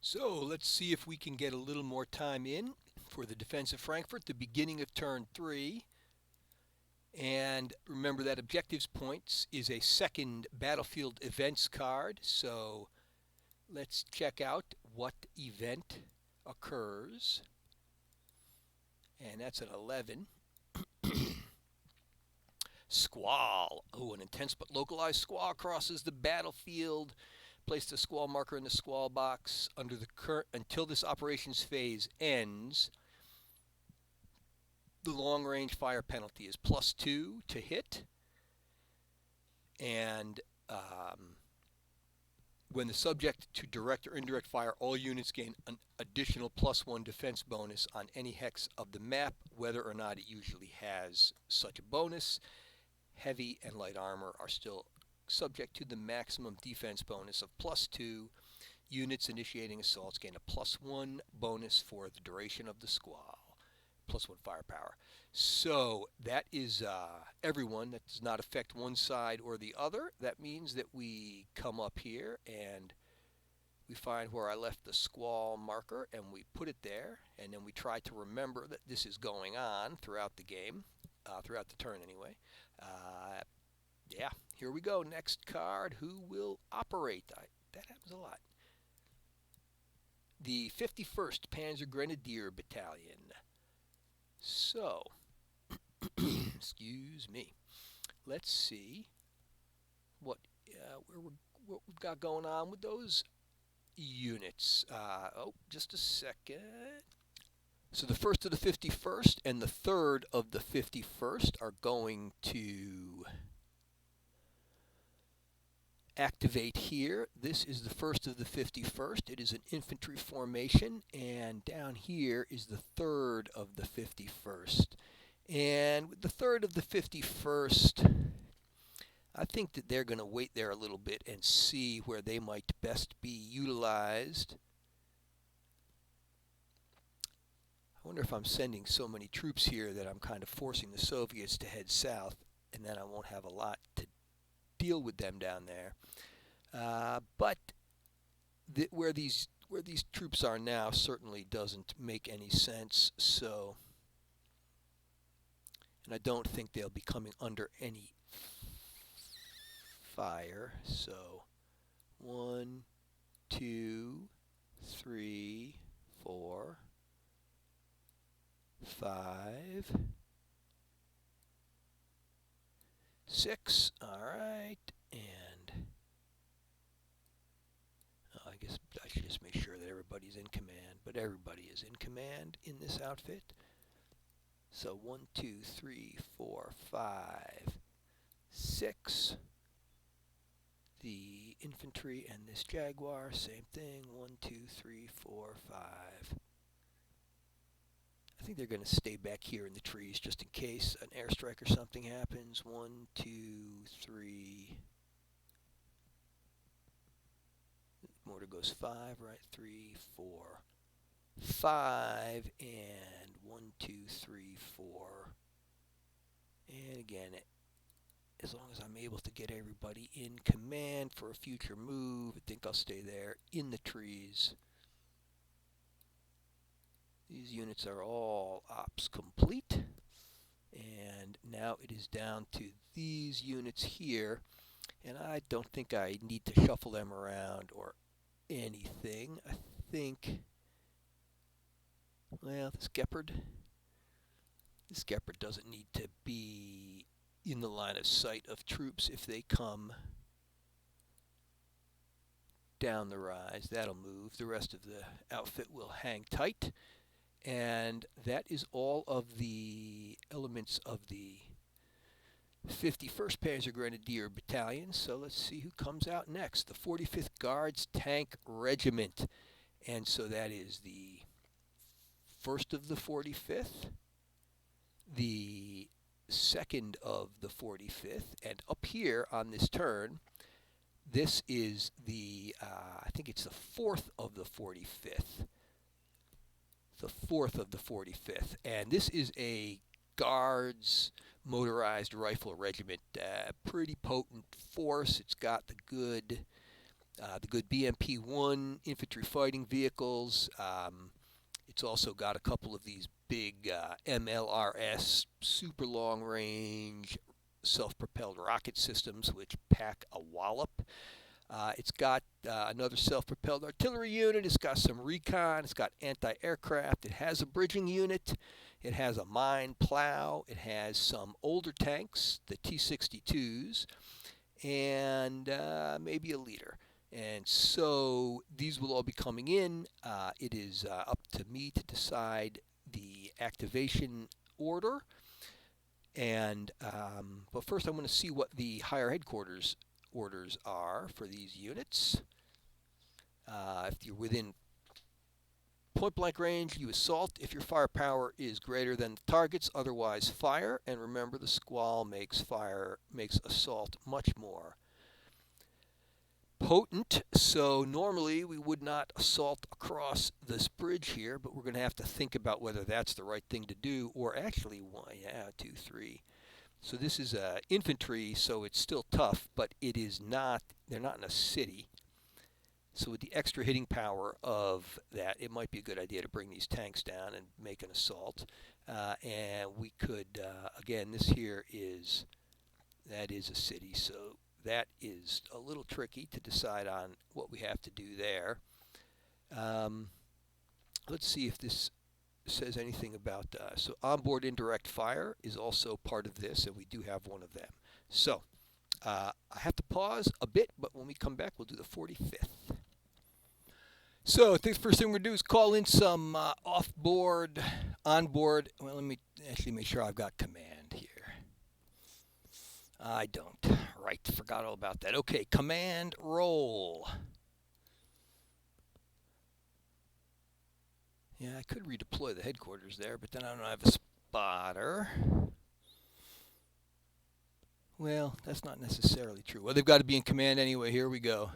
So let's see if we can get a little more time in for the defense of Frankfurt, the beginning of turn 3. And remember that objectives points is a second battlefield events card. So let's check out what event occurs. And that's at 11. Squall. Oh, an intense but localized squall crosses the battlefield. Place the squall marker in the squall box under the current until this operations phase ends. The long range fire penalty is +2 to hit, and when the subject to direct or indirect fire, all units gain an additional +1 defense bonus on any hex of the map, whether or not it usually has such a bonus. Heavy and light armor are still subject to the maximum defense bonus of +2. Units initiating assaults gain a +1 bonus for the duration of the squall. +1 firepower. So that is everyone. That does not affect one side or the other. That means that we come up here and we find where I left the squall marker and we put it there, and then we try to remember that this is going on throughout the game, throughout the turn anyway. Yeah, here we go. Next card. Who will operate? That happens a lot. The 51st Panzer Grenadier Battalion. So, excuse me. Let's see what we've got going on with those units. Just a second. So the first of the 51st and the third of the 51st are going to activate here. This is the first of the 51st. It is an infantry formation, and down here is the third of the 51st. And with the third of the 51st, I think that they're going to wait there a little bit and see where they might best be utilized. I wonder if I'm sending so many troops here that I'm kind of forcing the Soviets to head south, and then I won't have a lot to deal with them down there. But where these troops are now certainly doesn't make any sense. So, and I don't think they'll be coming under any fire. So, 1, 2, 3, 4, 5, 6. All right, and I guess I should just make sure that everybody's in command, but everybody is in command in this outfit. So 1, 2, 3, 4, 5, 6. The infantry and this Jaguar, same thing. 1, 2, 3, 4, 5. I think they're going to stay back here in the trees just in case an airstrike or something happens. 1, 2, 3. Mortar goes 5, right? 3, 4, 5, and 1, 2, 3, 4. And again, as long as I'm able to get everybody in command for a future move, I think I'll stay there in the trees. These units are all ops complete. And now it is down to these units here. And I don't think I need to shuffle them around or anything. I think, well, this Gepard doesn't need to be in the line of sight of troops if they come down the rise. That'll move. The rest of the outfit will hang tight. And that is all of the elements of the 51st Panzer Grenadier Battalion. So let's see who comes out next. The 45th Guards Tank Regiment. And so that is the first of the 45th, the second of the 45th, and up here on this turn, this is the, I think it's the fourth of the 45th. The fourth of the 45th. And this is a Guards motorized rifle regiment. Pretty potent force. It's got the good the good BMP-1 infantry fighting vehicles. It's also got a couple of these big MLRS super long range self-propelled rocket systems which pack a wallop. It's got another self-propelled artillery unit. It's got some recon. It's got anti-aircraft. It has a bridging unit. It has a mine plow. It has some older tanks, the T-62s, and maybe a leader. And so these will all be coming in. It is up to me to decide the activation order. And but first, I'm going to see what the higher headquarters orders are for these units. If you're within point blank range, you assault if your firepower is greater than the target's, otherwise fire. And remember, the squall makes assault much more potent. So normally we would not assault across this bridge here, but we're going to have to think about whether that's the right thing to do, or actually, yeah, 2, 3. So this is infantry, so it's still tough, but it is not, they're not in a city. So with the extra hitting power of that, it might be a good idea to bring these tanks down and make an assault. And we could, again, this here is, that is a city, so that is a little tricky to decide on what we have to do there. Let's see if this says anything about, so onboard indirect fire is also part of this, and we do have one of them. So I have to pause a bit, but when we come back, we'll do the 45th. So I think the first thing we're going to do is call in some onboard, well, let me actually make sure I've got command here. I don't. Right, forgot all about that. Okay, command roll. Yeah, I could redeploy the headquarters there, but then I don't have a spotter. Well, that's not necessarily true. Well, they've got to be in command anyway. Here we go.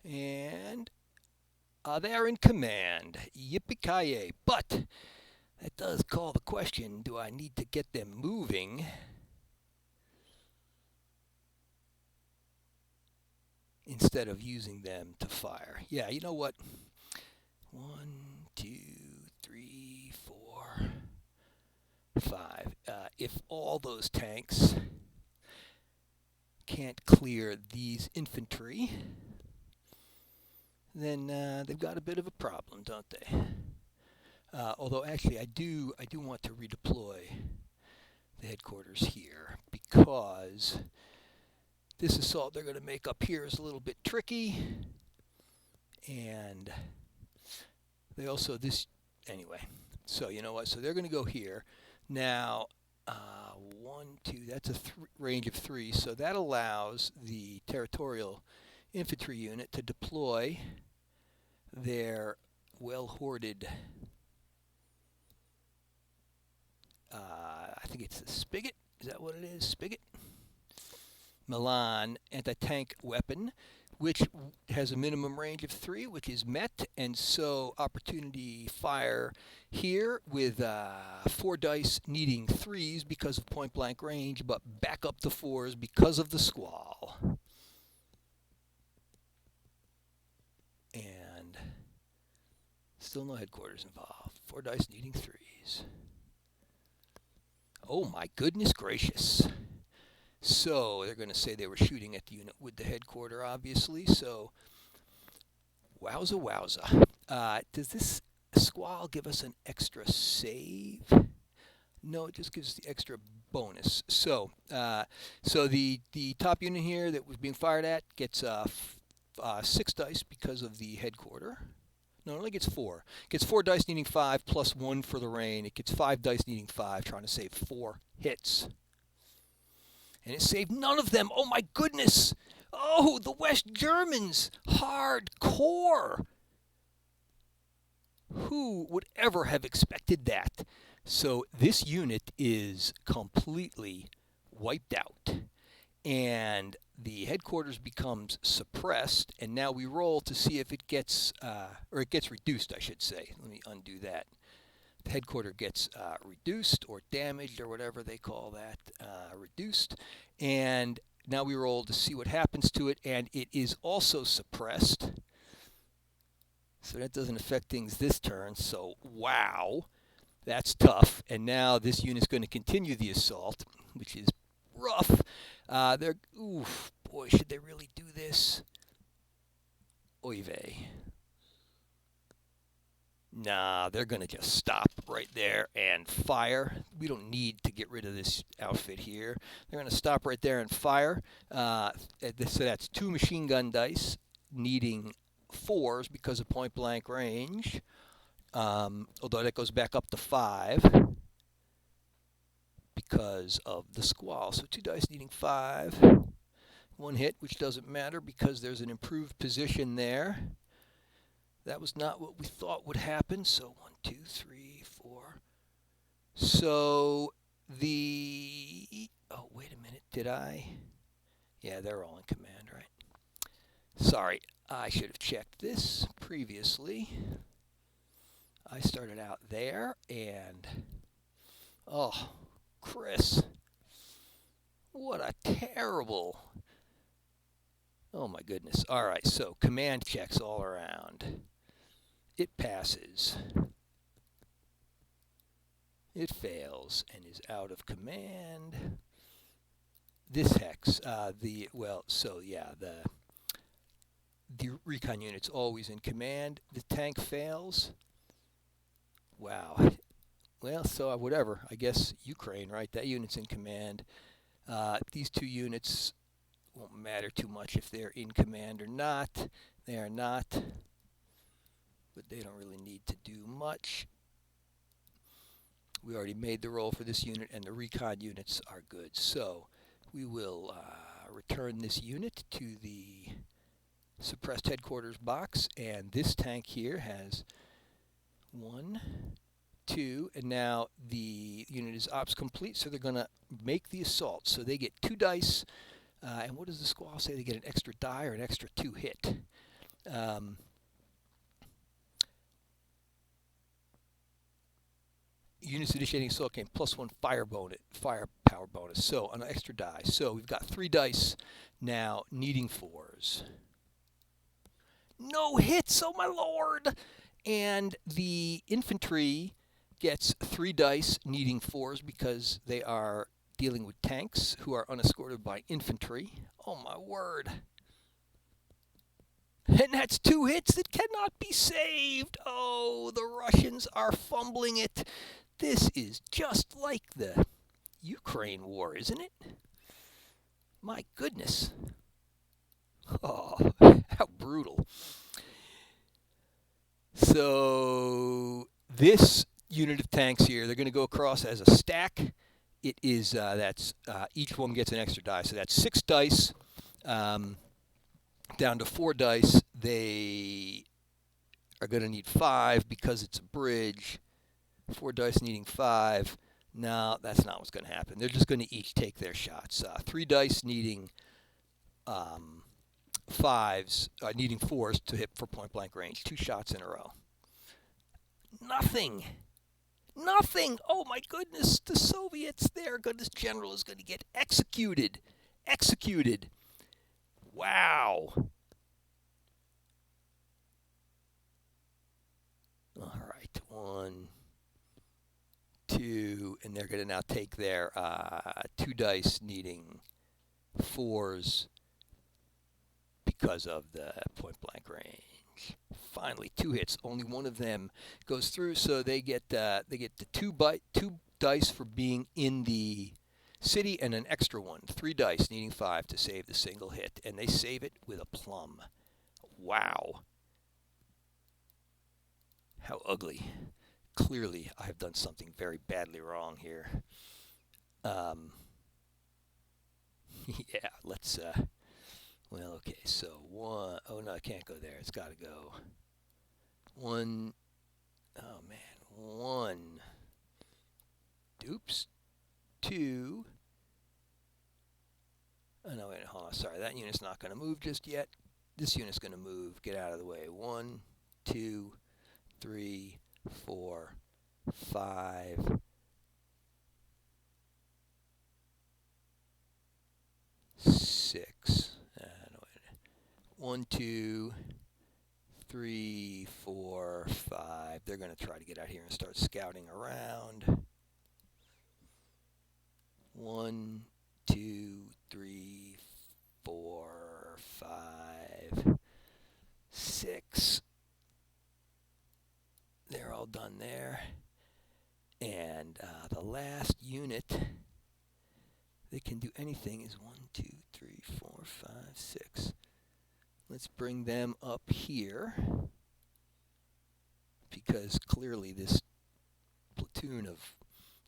And they are in command. Yippee-ki-yay. But that does call the question, do I need to get them moving instead of using them to fire? Yeah, you know what? 1, 2, 3, 4, 5. If all those tanks can't clear these infantry, then they've got a bit of a problem, don't they? Although actually I do want to redeploy the headquarters here, because this assault they're going to make up here is a little bit tricky, and they also, anyway, so you know what, so they're going to go here. Now, 1, 2, that's a range of 3, so that allows the territorial infantry unit to deploy their well-hoarded, I think it's the Spigot, is that what it is, Spigot? Milan anti-tank weapon, which has a minimum range of 3, which is met, and so opportunity fire here with 4 dice needing 3s because of point-blank range, but back up to 4s because of the squall. And still no headquarters involved. 4 dice needing 3s. Oh my goodness gracious. So they're going to say they were shooting at the unit with the headquarter, obviously. So wowza wowza. Does this squall give us an extra save? No, it just gives us the extra bonus. So so the top unit here that was being fired at gets 6 dice because of the headquarter. No, it only gets 4. It gets 4 dice needing 5 plus 1 for the rain. It gets 5 dice needing 5, trying to save 4 hits. And it saved none of them. Oh my goodness! Oh, the West Germans! Hardcore! Who would ever have expected that? So this unit is completely wiped out. And the headquarters becomes suppressed, and now we roll to see if it gets, or it gets reduced, I should say. Let me undo that. The headquarter gets reduced or damaged or whatever they call that, reduced. And Now we roll to see what happens to it, and it is also suppressed. So that doesn't affect things this turn. So, wow, that's tough. And now this unit's going to continue the assault, which is rough. Oof, boy, should they really do this? Oy vey. Nah, they're going to just stop right there and fire. We don't need to get rid of this outfit here. They're going to stop right there and fire. So that's 2 machine gun dice needing 4s because of point blank range. Although that goes back up to 5 because of the squall. So 2 dice needing 5. 1 hit, which doesn't matter because there's an improved position there. That was not what we thought would happen. So 1, 2, 3, 4. So oh, wait a minute. Did I? Yeah, they're all in command, right? Sorry, I should have checked this previously. I started out there and, oh, Chris, what a terrible. Oh my goodness. All right, so command checks all around. It passes. It fails and is out of command. This hex, the recon unit's always in command. The tank fails. Wow. Well, so whatever. I guess Ukraine, right? That unit's in command. These 2 units won't matter too much if they're in command or not. They are not. But they don't really need to do much. We already made the roll for this unit, and the recon units are good. So we will return this unit to the suppressed headquarters box, and this tank here has 1, 2, and now the unit is ops complete, so they're going to make the assault. So they get 2 dice, and what does the squall say? They get an extra die or an extra 2 hit. Units initiating assault gain +1 firepower bonus. So an extra die. So we've got 3 dice now, needing 4s. No hits, oh my lord! And the infantry gets 3 dice, needing 4s because they are dealing with tanks who are unescorted by infantry. Oh my word! And that's 2 hits that cannot be saved. Oh, the Russians are fumbling it. This is just like the Ukraine war, isn't it? My goodness. Oh, how brutal. So this unit of tanks here, they're going to go across as a stack. It is, each one gets an extra die. So that's 6 dice. Down to 4 dice. They are going to need 5 because it's a bridge. 4 dice needing 5. No, that's not what's going to happen. They're just going to each take their shots. 3 dice needing 5s, needing 4s to hit for point blank range. 2 shots in a row. Nothing. Nothing. Oh my goodness. The Soviets, this general is going to get executed. Executed. Wow. All right. 1, 2, and they're going to now take their 2 dice needing 4s because of the point blank range. Finally, 2 hits. Only one of them goes through, so they get the 2 dice for being in the city and an extra 1. 3 dice needing 5 to save the single hit, and they save it with a plum. Wow. How ugly. Clearly, I've done something very badly wrong here. Yeah, let's, well, okay, so 1, oh no, I can't go there. It's got to go. 1, oh man, 1, oops, 2, oh no, wait, hold on, sorry, that unit's not going to move just yet. This unit's going to move, get out of the way. 1, 2, 3, 4, 5, 6. 1, 2, 3, 4, 5. They're going to try to get out here and start scouting around. 1, 2, 3, 4, 5, 6. They're all done there. And the last unit that can do anything is 1, 2, 3, 4, 5, 6. Let's bring them up here, because clearly this platoon of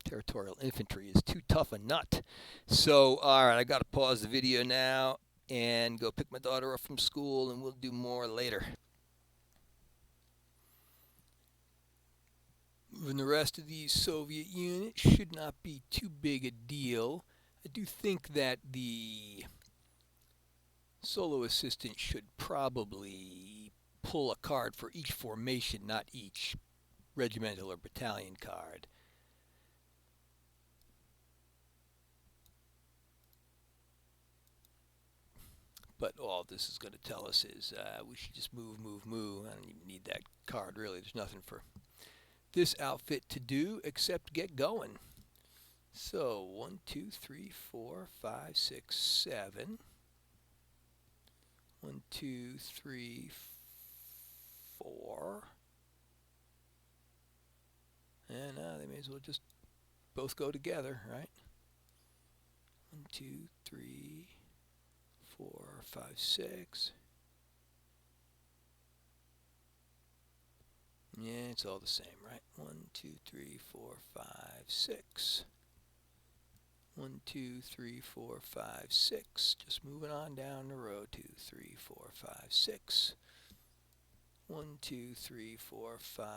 territorial infantry is too tough a nut. So, all right, I got to pause the video now and go pick my daughter up from school, and we'll do more later. Moving the rest of these Soviet units should not be too big a deal. I do think that the solo assistant should probably pull a card for each formation, not each regimental or battalion card. But all this is going to tell us is we should just move, move, move. I don't even need that card, really. There's nothing for this outfit to do except get going. So 1, 2, 3, 4, 5, 6, 7. 1, 2, 3, 4. And they may as well just both go together, right? 1, 2, 3, 4, 5, 6. Yeah, it's all the same, right? 1, 2, 3, 4, 5, 6. 1, 2, 3, 4, 5, 6. Just moving on down the road. 2, 3, 4, 5, 6. 1, 2, 3, 4, 5.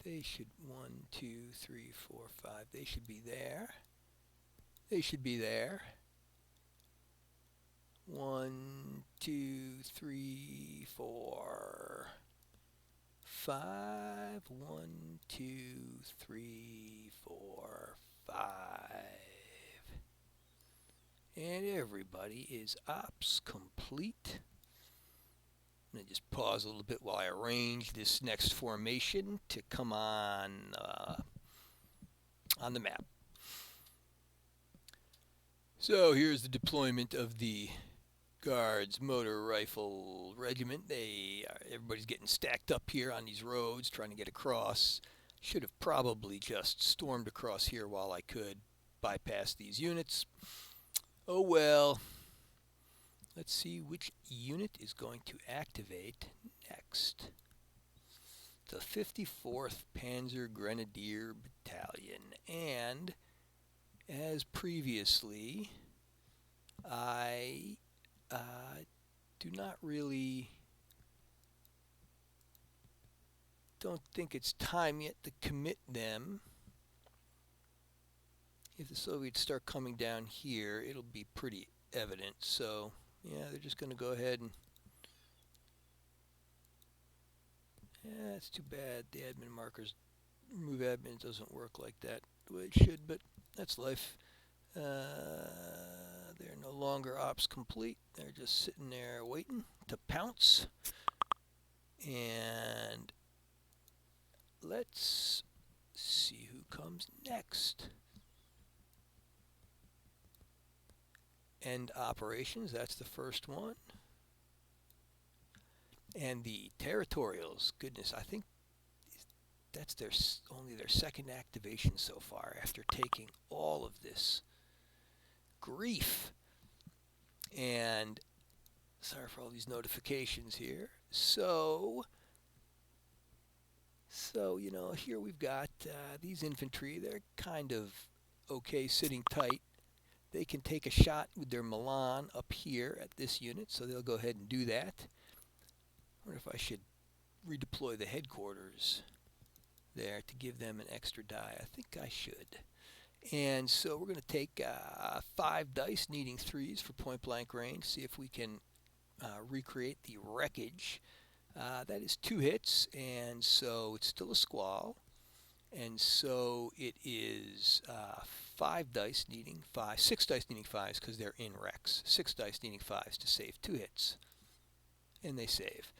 They should 1, 2, 3, 4, 5. They should be there. They should be there. 1, 2, 3, 4, 5. 1, 2, 3, 4, 5. And everybody is ops complete. I'm going to just pause a little bit while I arrange this next formation to come on the map. So here's the deployment of the Guards Motor Rifle Regiment. Everybody's getting stacked up here on these roads trying to get across. Should have probably just stormed across here while I could, bypass these units. Oh well. Let's see which unit is going to activate next. The 54th Panzer Grenadier Battalion. And as previously, I don't think it's time yet to commit them. If the Soviets start coming down here, it'll be pretty evident. So yeah, they're just going to go ahead and... Yeah, it's too bad the admin markers, remove admin, doesn't work like that the way it should, but that's life. They're no longer ops complete. They're just sitting there waiting to pounce. And let's see who comes next. End operations, that's the first one. And the territorials, goodness, I think that's only their second activation so far after taking all of this grief. And sorry for all these notifications here. So you know, here we've got these infantry. They're kind of okay, sitting tight. They can take a shot with their Milan up here at this unit, so they'll go ahead and do that. I wonder if I should redeploy the headquarters there to give them an extra die. I think I should. And so we're going to take 5 dice, needing 3s for point-blank range, see if we can recreate the wreckage. That is 2 hits, and so it's still a squall. And so it is 6 dice needing 5s because they're in Rex. 6 dice needing 5s to save 2 hits. And they save.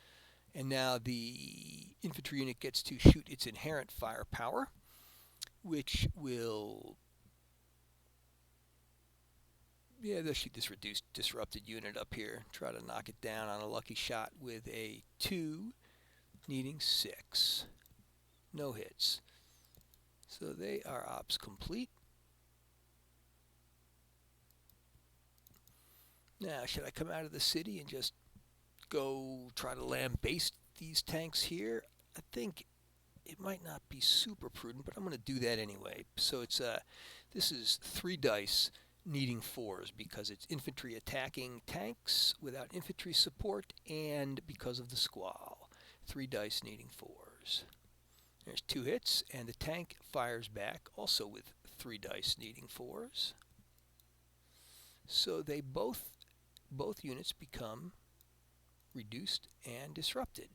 And now the infantry unit gets to shoot its inherent firepower, which will... Yeah, they'll shoot this reduced disrupted unit up here. Try to knock it down on a lucky shot with a 2 needing 6. No hits. So they are ops complete. Now, should I come out of the city and just go try to lambaste these tanks here? I think it might not be super prudent, but I'm going to do that anyway. So it's this is 3 dice needing 4s because it's infantry attacking tanks without infantry support and because of the squall. 3 dice needing 4s. There's 2 hits, and the tank fires back also with 3 dice needing 4s. So they both units become reduced and disrupted.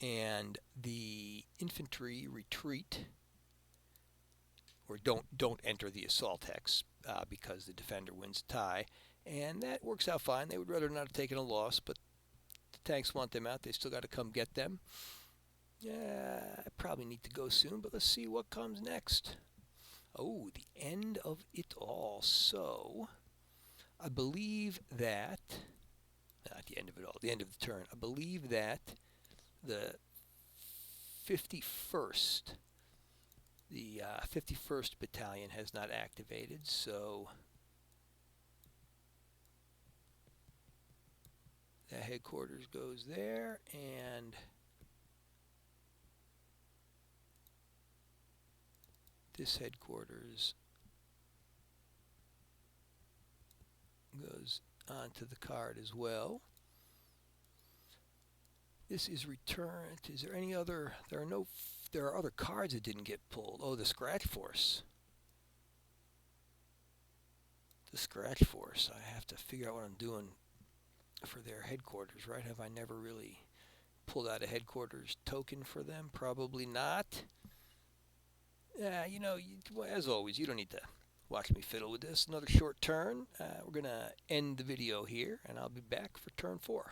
And the infantry retreat, or don't enter the assault hex because the defender wins a tie, and that works out fine. They would rather not have taken a loss, but the tanks want them out. They still got to come get them. I probably need to go soon, but let's see what comes next. Oh, the end of it all. So I believe that, not the end of it all, the end of the turn, I believe that the 51st, the 51st Battalion has not activated, so the headquarters goes there, and this headquarters goes onto the card as well. This is returned. Is there any other? There are other cards that didn't get pulled. Oh, the Scratch Force. The Scratch Force. I have to figure out what I'm doing for their headquarters, right? Have I never really pulled out a headquarters token for them? Probably not. You know, as always, you don't need to watch me fiddle with this. Another short turn. We're going to end the video here, and I'll be back for turn 4.